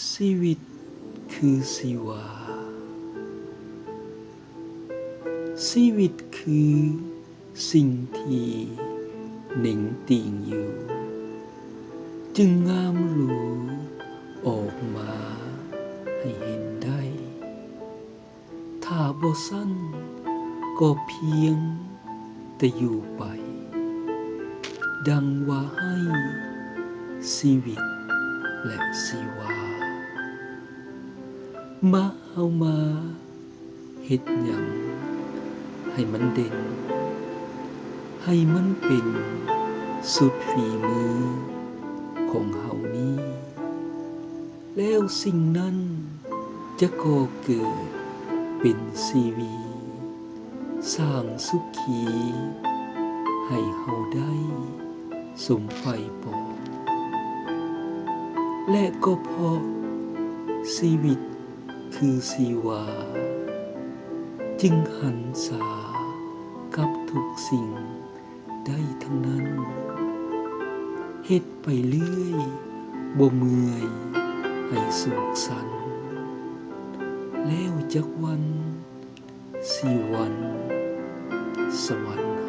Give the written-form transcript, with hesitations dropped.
ชีวิตคือชีวาชีวิตคือสิ่งที่หนิ่งติ่งอยู่จึงงามหรูออกมาให้เห็นได้ถ้าบ่สั้นก็เพียงแต่อยู่ไปดังว่าให้ชีวิตและชีวามาเอามาเฮ็ดหยังให้มันเด่นให้มันเป็นสุดฝีมือของเฮานี้แล้วสิ่งนั้นจะก่อเกิดเป็นชีวีสร้างสุขีให้เฮาได้สมไฟปองและก็เพราะชีวิตคือชีวาจึงหันษากับทุกสิ่งได้ทั้งนั้นเฮ็ดไปเรื่อยบ่เมื่อยให้สุขสันต์แล้วจักวันสิวันสวรรค์